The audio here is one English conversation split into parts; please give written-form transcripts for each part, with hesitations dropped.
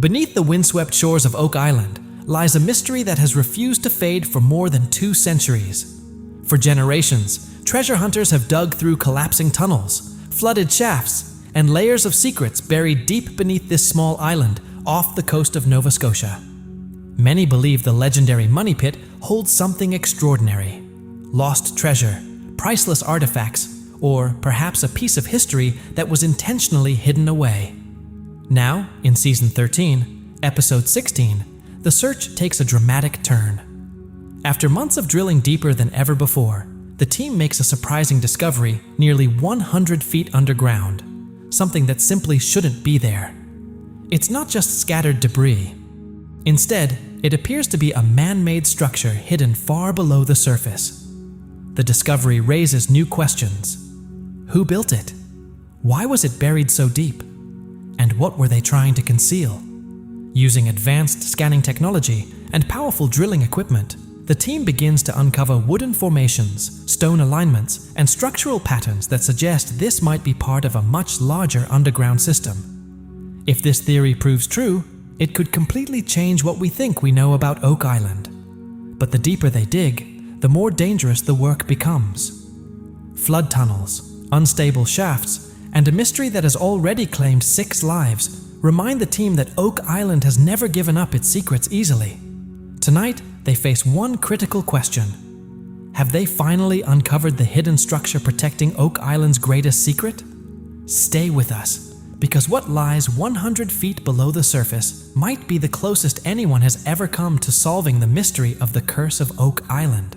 Beneath the windswept shores of Oak Island lies a mystery that has refused to fade for more than 2 centuries. For generations, treasure hunters have dug through collapsing tunnels, flooded shafts, and layers of secrets buried deep beneath this small island off the coast of Nova Scotia. Many believe the legendary Money Pit holds something extraordinary: lost treasure, priceless artifacts, or perhaps a piece of history that was intentionally hidden away. Now, in Season 13, Episode 16, the search takes a dramatic turn. After months of drilling deeper than ever before, the team makes a surprising discovery nearly 100 feet underground, something that simply shouldn't be there. It's not just scattered debris. Instead, it appears to be a man-made structure hidden far below the surface. The discovery raises new questions. Who built it? Why was it buried so deep? And what were they trying to conceal? Using advanced scanning technology and powerful drilling equipment, the team begins to uncover wooden formations, stone alignments, and structural patterns that suggest this might be part of a much larger underground system. If this theory proves true, it could completely change what we think we know about Oak Island. But the deeper they dig, the more dangerous the work becomes. Flood tunnels, unstable shafts, and a mystery that has already claimed 6 lives remind the team that Oak Island has never given up its secrets easily. Tonight, they face one critical question. Have they finally uncovered the hidden structure protecting Oak Island's greatest secret? Stay with us, because what lies 100 feet below the surface might be the closest anyone has ever come to solving the mystery of the curse of Oak Island.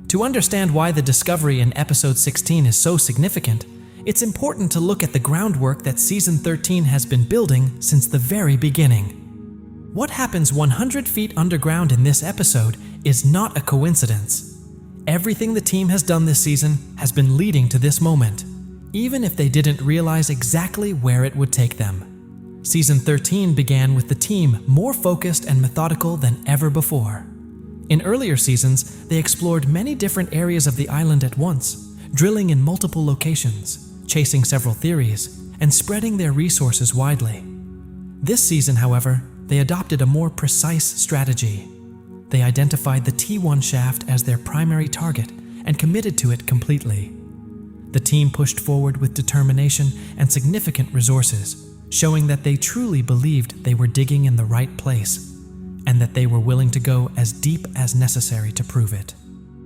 To understand why the discovery in Episode 16 is so significant, it's important to look at the groundwork that Season 13 has been building since the very beginning. What happens 100 feet underground in this episode is not a coincidence. Everything the team has done this season has been leading to this moment, even if they didn't realize exactly where it would take them. Season 13 began with the team more focused and methodical than ever before. In earlier seasons, they explored many different areas of the island at once, drilling in multiple locations, chasing several theories, and spreading their resources widely. This season, however, they adopted a more precise strategy. They identified the T1 shaft as their primary target and committed to it completely. The team pushed forward with determination and significant resources, showing that they truly believed they were digging in the right place, and that they were willing to go as deep as necessary to prove it.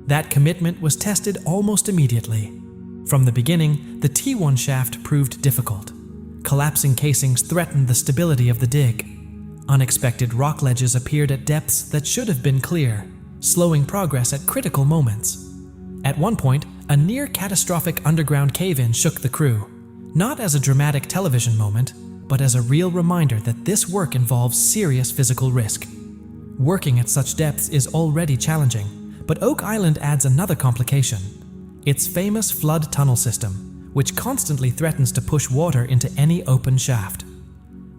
That commitment was tested almost immediately. From the beginning, the T1 shaft proved difficult. Collapsing casings threatened the stability of the dig. Unexpected rock ledges appeared at depths that should have been clear, slowing progress at critical moments. At one point, a near-catastrophic underground cave-in shook the crew, not as a dramatic television moment, but as a real reminder that this work involves serious physical risk. Working at such depths is already challenging, but Oak Island adds another complication: its famous flood tunnel system, which constantly threatens to push water into any open shaft.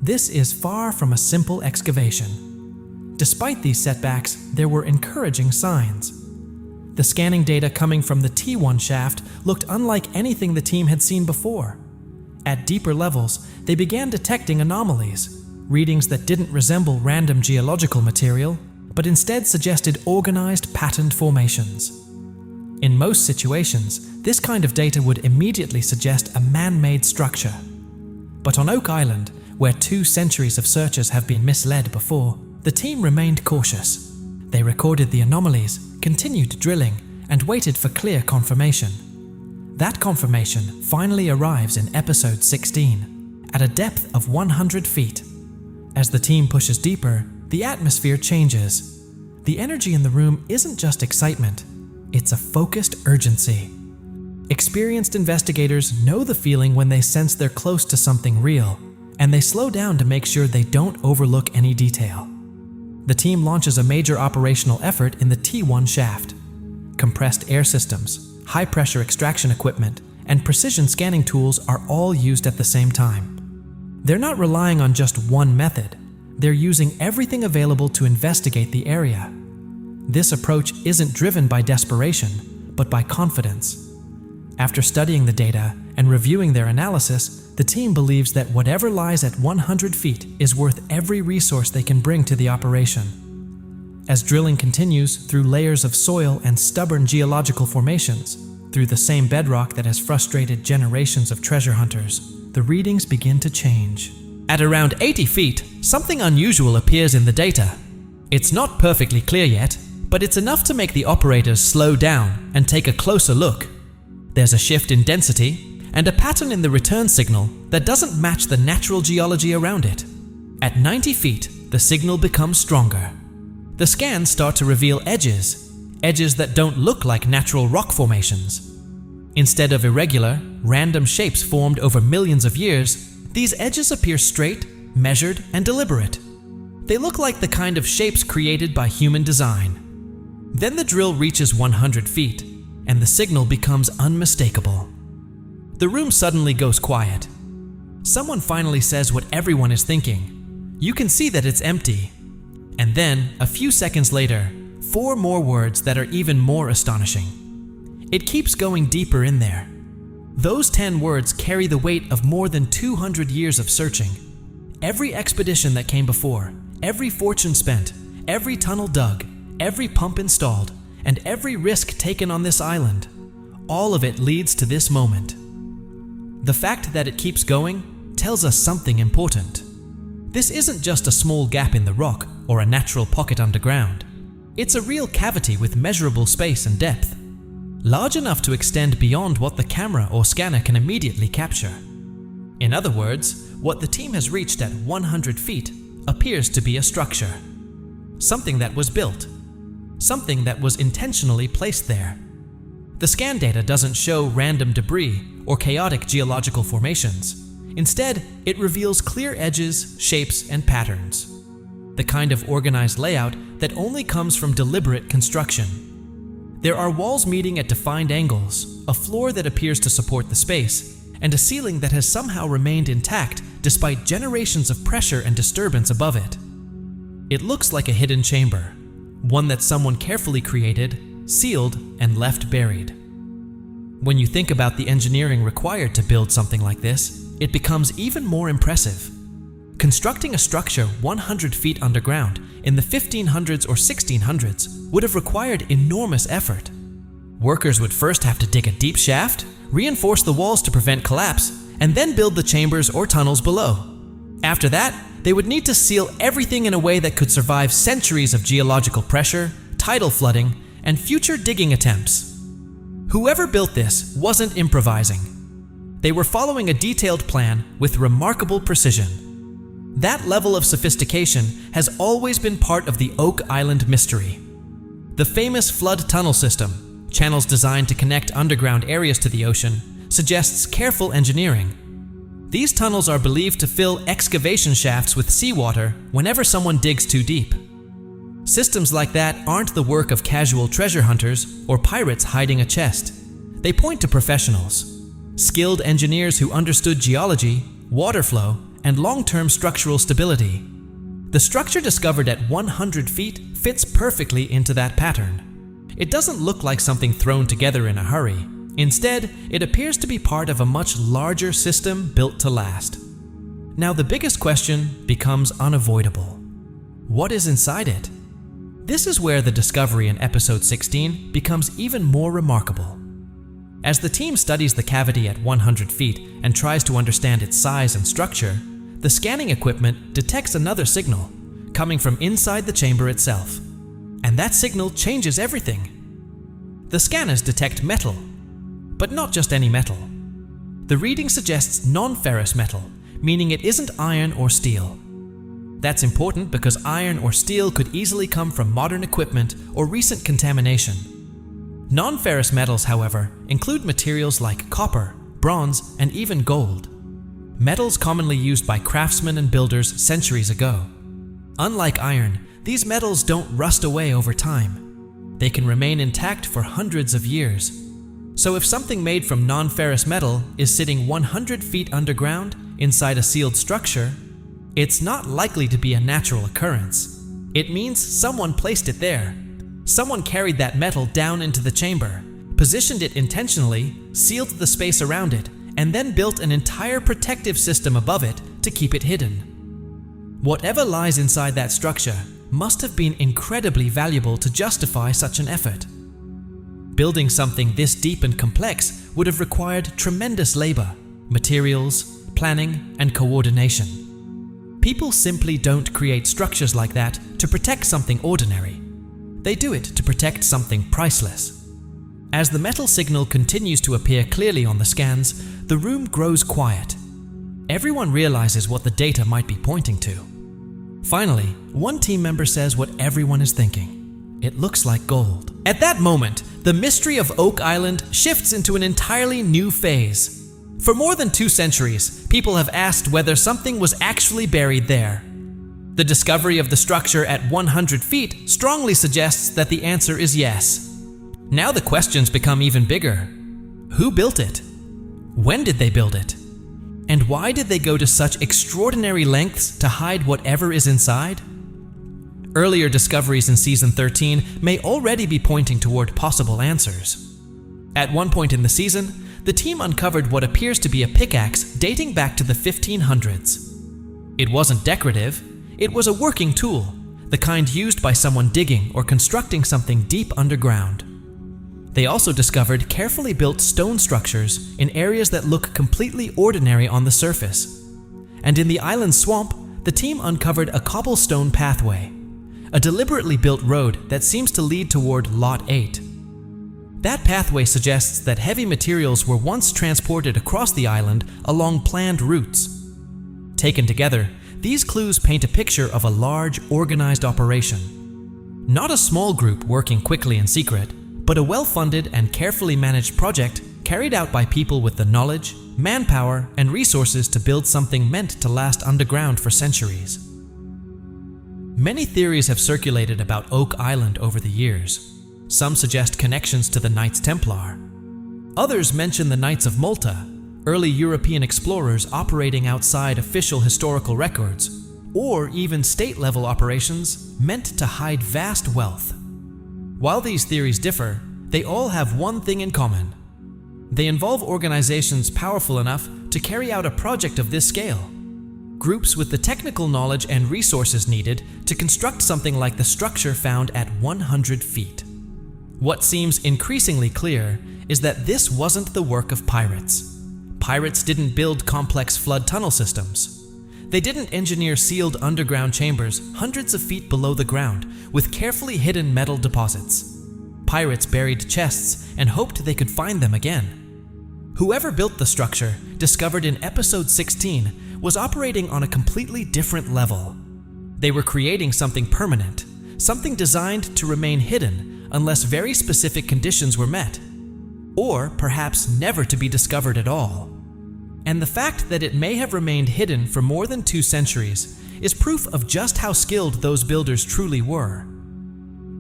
This is far from a simple excavation. Despite these setbacks, there were encouraging signs. The scanning data coming from the T1 shaft looked unlike anything the team had seen before. At deeper levels, they began detecting anomalies, readings that didn't resemble random geological material, but instead suggested organized, patterned formations. In most situations, this kind of data would immediately suggest a man-made structure. But on Oak Island, where 2 centuries of searchers have been misled before, the team remained cautious. They recorded the anomalies, continued drilling, and waited for clear confirmation. That confirmation finally arrives in Episode 16, at a depth of 100 feet. As the team pushes deeper, the atmosphere changes. The energy in the room isn't just excitement, it's a focused urgency. Experienced investigators know the feeling when they sense they're close to something real, and they slow down to make sure they don't overlook any detail. The team launches a major operational effort in the T1 shaft. Compressed air systems, high-pressure extraction equipment, and precision scanning tools are all used at the same time. They're not relying on just one method. They're using everything available to investigate the area. This approach isn't driven by desperation, but by confidence. After studying the data and reviewing their analysis, the team believes that whatever lies at 100 feet is worth every resource they can bring to the operation. As drilling continues through layers of soil and stubborn geological formations, through the same bedrock that has frustrated generations of treasure hunters, the readings begin to change. At around 80 feet, something unusual appears in the data. It's not perfectly clear yet, but it's enough to make the operators slow down and take a closer look. There's a shift in density and a pattern in the return signal that doesn't match the natural geology around it. At 90 feet, the signal becomes stronger. The scans start to reveal edges that don't look like natural rock formations. Instead of irregular, random shapes formed over millions of years, these edges appear straight, measured, and deliberate. They look like the kind of shapes created by human design. Then the drill reaches 100 feet, and the signal becomes unmistakable. The room suddenly goes quiet. Someone finally says what everyone is thinking. You can see that it's empty. And then, a few seconds later, 4 more words that are even more astonishing. It keeps going deeper in there. Those 10 words carry the weight of more than 200 years of searching. Every expedition that came before, every fortune spent, every tunnel dug, every pump installed, and every risk taken on this island, all of it leads to this moment. The fact that it keeps going tells us something important. This isn't just a small gap in the rock or a natural pocket underground. It's a real cavity with measurable space and depth, large enough to extend beyond what the camera or scanner can immediately capture. In other words, what the team has reached at 100 feet appears to be a structure. Something that was built. Something that was intentionally placed there. The scan data doesn't show random debris or chaotic geological formations. Instead, it reveals clear edges, shapes, and patterns. The kind of organized layout that only comes from deliberate construction. There are walls meeting at defined angles, a floor that appears to support the space, and a ceiling that has somehow remained intact despite generations of pressure and disturbance above it. It looks like a hidden chamber, one that someone carefully created, sealed, and left buried. When you think about the engineering required to build something like this, it becomes even more impressive. Constructing a structure 100 feet underground in the 1500s or 1600s would have required enormous effort. Workers would first have to dig a deep shaft, reinforce the walls to prevent collapse, and then build the chambers or tunnels below. After that, they would need to seal everything in a way that could survive centuries of geological pressure, tidal flooding, and future digging attempts. Whoever built this wasn't improvising. They were following a detailed plan with remarkable precision. That level of sophistication has always been part of the Oak Island mystery. The famous flood tunnel system, channels designed to connect underground areas to the ocean, suggests careful engineering. These tunnels are believed to fill excavation shafts with seawater whenever someone digs too deep. Systems like that aren't the work of casual treasure hunters or pirates hiding a chest. They point to professionals. Skilled engineers who understood geology, water flow, and long-term structural stability. The structure discovered at 100 feet fits perfectly into that pattern. It doesn't look like something thrown together in a hurry. Instead, it appears to be part of a much larger system built to last. Now the biggest question becomes unavoidable. What is inside it? This is where the discovery in episode 16 becomes even more remarkable. As the team studies the cavity at 100 feet and tries to understand its size and structure, the scanning equipment detects another signal coming from inside the chamber itself. And that signal changes everything. The scanners detect metal, but not just any metal. The reading suggests non-ferrous metal, meaning it isn't iron or steel. That's important because iron or steel could easily come from modern equipment or recent contamination. Non-ferrous metals, however, include materials like copper, bronze, and even gold. Metals commonly used by craftsmen and builders centuries ago. Unlike iron, these metals don't rust away over time. They can remain intact for hundreds of years. So if something made from non-ferrous metal is sitting 100 feet underground inside a sealed structure, it's not likely to be a natural occurrence. It means someone placed it there. Someone carried that metal down into the chamber, positioned it intentionally, sealed the space around it, and then built an entire protective system above it to keep it hidden. Whatever lies inside that structure must have been incredibly valuable to justify such an effort. Building something this deep and complex would have required tremendous labor, materials, planning, and coordination. People simply don't create structures like that to protect something ordinary. They do it to protect something priceless. As the metal signal continues to appear clearly on the scans, the room grows quiet. Everyone realizes what the data might be pointing to. Finally, one team member says what everyone is thinking. It looks like gold. At that moment, the mystery of Oak Island shifts into an entirely new phase. For more than 2 centuries, people have asked whether something was actually buried there. The discovery of the structure at 100 feet strongly suggests that the answer is yes. Now the questions become even bigger. Who built it? When did they build it? And why did they go to such extraordinary lengths to hide whatever is inside? Earlier discoveries in Season 13 may already be pointing toward possible answers. At one point in the season, the team uncovered what appears to be a pickaxe dating back to the 1500s. It wasn't decorative, it was a working tool, the kind used by someone digging or constructing something deep underground. They also discovered carefully built stone structures in areas that look completely ordinary on the surface. And in the island swamp, the team uncovered a cobblestone pathway, a deliberately built road that seems to lead toward Lot 8. That pathway suggests that heavy materials were once transported across the island along planned routes. Taken together, these clues paint a picture of a large, organized operation. Not a small group working quickly in secret, but a well-funded and carefully managed project carried out by people with the knowledge, manpower, and resources to build something meant to last underground for centuries. Many theories have circulated about Oak Island over the years. Some suggest connections to the Knights Templar. Others mention the Knights of Malta, early European explorers operating outside official historical records, or even state-level operations meant to hide vast wealth. While these theories differ, they all have one thing in common. They involve organizations powerful enough to carry out a project of this scale. Groups with the technical knowledge and resources needed to construct something like the structure found at 100 feet. What seems increasingly clear is that this wasn't the work of pirates. Pirates didn't build complex flood tunnel systems. They didn't engineer sealed underground chambers hundreds of feet below the ground with carefully hidden metal deposits. Pirates buried chests and hoped they could find them again. Whoever built the structure, discovered in Episode 16, was operating on a completely different level. They were creating something permanent, something designed to remain hidden unless very specific conditions were met, or perhaps never to be discovered at all. And the fact that it may have remained hidden for more than 2 centuries is proof of just how skilled those builders truly were.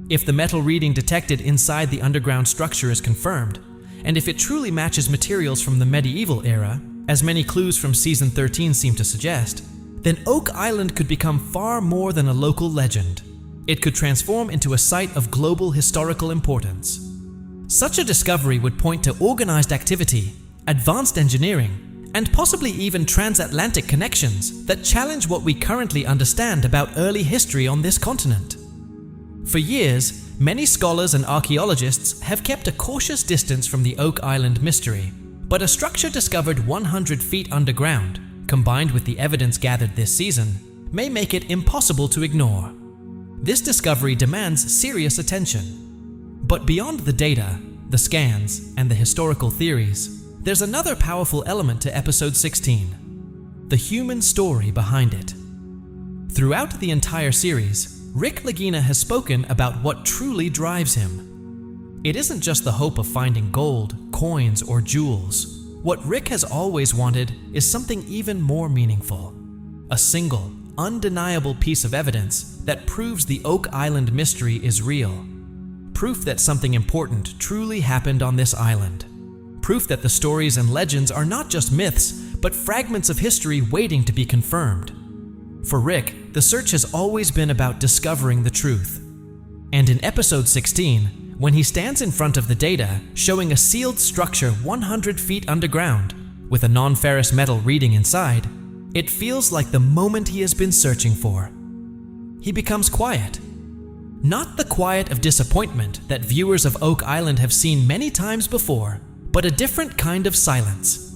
If the metal reading detected inside the underground structure is confirmed, and if it truly matches materials from the medieval era, as many clues from Season 13 seem to suggest, then Oak Island could become far more than a local legend. It could transform into a site of global historical importance. Such a discovery would point to organized activity, advanced engineering, and possibly even transatlantic connections that challenge what we currently understand about early history on this continent. For years, many scholars and archaeologists have kept a cautious distance from the Oak Island mystery, but a structure discovered 100 feet underground, combined with the evidence gathered this season, may make it impossible to ignore. This discovery demands serious attention. But beyond the data, the scans, and the historical theories, there's another powerful element to Episode 16, the human story behind it. Throughout the entire series, Rick Lagina has spoken about what truly drives him. It isn't just the hope of finding gold, coins, or jewels. What Rick has always wanted is something even more meaningful. A single, undeniable piece of evidence that proves the Oak Island mystery is real. Proof that something important truly happened on this island. Proof that the stories and legends are not just myths, but fragments of history waiting to be confirmed. For Rick, the search has always been about discovering the truth. And in Episode 16, when he stands in front of the data showing a sealed structure 100 feet underground with a non-ferrous metal reading inside, it feels like the moment he has been searching for. He becomes quiet. Not the quiet of disappointment that viewers of Oak Island have seen many times before, but a different kind of silence.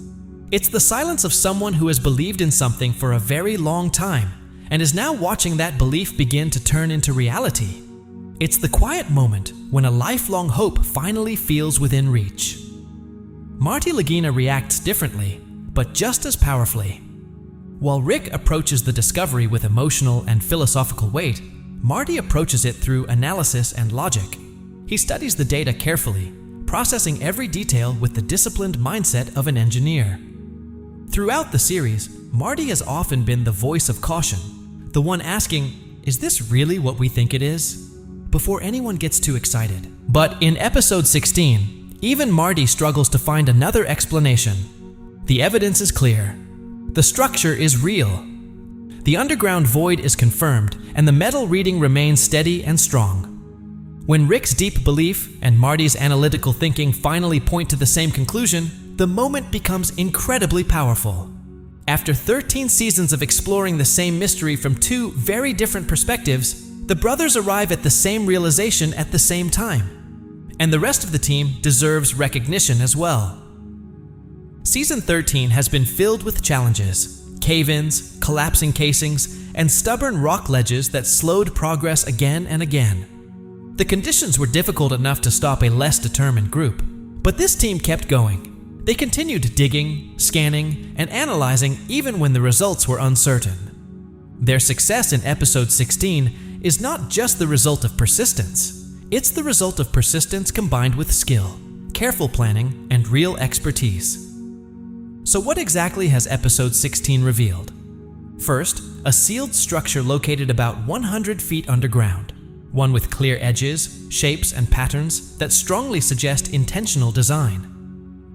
It's the silence of someone who has believed in something for a very long time and is now watching that belief begin to turn into reality. It's the quiet moment when a lifelong hope finally feels within reach. Marty Lagina reacts differently, but just as powerfully. While Rick approaches the discovery with emotional and philosophical weight, Marty approaches it through analysis and logic. He studies the data carefully, processing every detail with the disciplined mindset of an engineer. Throughout the series, Marty has often been the voice of caution, the one asking, "Is this really what we think it is?" before anyone gets too excited. But in episode 16, even Marty struggles to find another explanation. The evidence is clear. The structure is real. The underground void is confirmed, and the metal reading remains steady and strong. When Rick's deep belief and Marty's analytical thinking finally point to the same conclusion, the moment becomes incredibly powerful. After 13 seasons of exploring the same mystery from two very different perspectives, the brothers arrive at the same realization at the same time. And the rest of the team deserves recognition as well. Season 13 has been filled with challenges, cave-ins, collapsing casings, and stubborn rock ledges that slowed progress again and again. The conditions were difficult enough to stop a less determined group, but this team kept going. They continued digging, scanning, and analyzing even when the results were uncertain. Their success in episode 16 is not just the result of persistence. It's the result of persistence combined with skill, careful planning, and real expertise. So what exactly has episode 16 revealed? First, a sealed structure located about 100 feet underground, one with clear edges, shapes, and patterns that strongly suggest intentional design.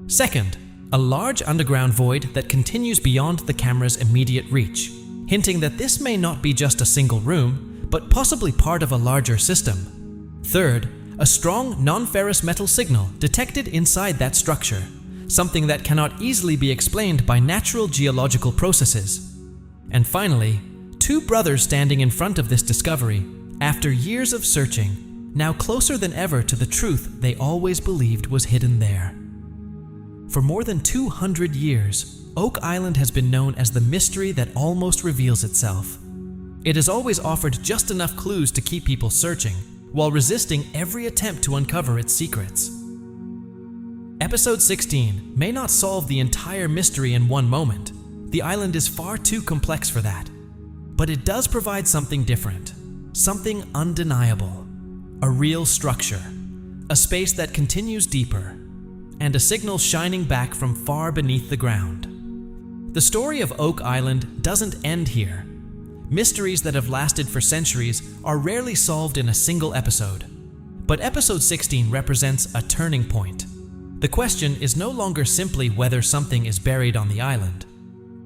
Second, a large underground void that continues beyond the camera's immediate reach, hinting that this may not be just a single room, but possibly part of a larger system. Third, a strong non-ferrous metal signal detected inside that structure, something that cannot easily be explained by natural geological processes. And finally, two brothers standing in front of this discovery, after years of searching, now closer than ever to the truth they always believed was hidden there. For more than 200 years, Oak Island has been known as the mystery that almost reveals itself. It has always offered just enough clues to keep people searching, while resisting every attempt to uncover its secrets. Episode 16 may not solve the entire mystery in one moment. The island is far too complex for that. But it does provide something different, something undeniable, a real structure, a space that continues deeper, and a signal shining back from far beneath the ground. The story of Oak Island doesn't end here. Mysteries that have lasted for centuries are rarely solved in a single episode. But episode 16 represents a turning point. The question is no longer simply whether something is buried on the island.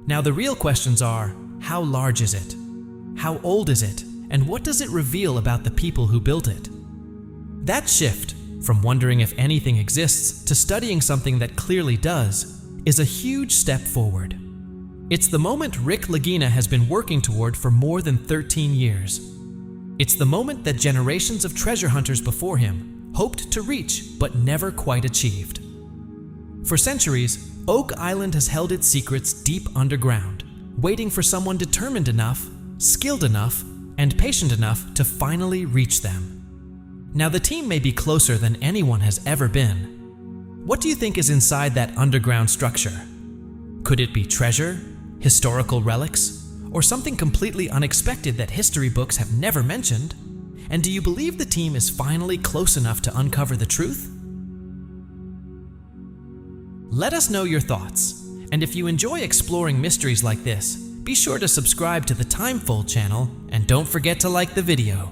Now the real questions are, how large is it? How old is it? And what does it reveal about the people who built it? That shift, from wondering if anything exists to studying something that clearly does, is a huge step forward. It's the moment Rick Lagina has been working toward for more than 13 years. It's the moment that generations of treasure hunters before him hoped to reach but never quite achieved. For centuries, Oak Island has held its secrets deep underground, waiting for someone determined enough, skilled enough, and patient enough to finally reach them. Now the team may be closer than anyone has ever been. What do you think is inside that underground structure? Could it be treasure, historical relics, or something completely unexpected that history books have never mentioned? And do you believe the team is finally close enough to uncover the truth? Let us know your thoughts, and if you enjoy exploring mysteries like this, be sure to subscribe to the Timefold channel and don't forget to like the video.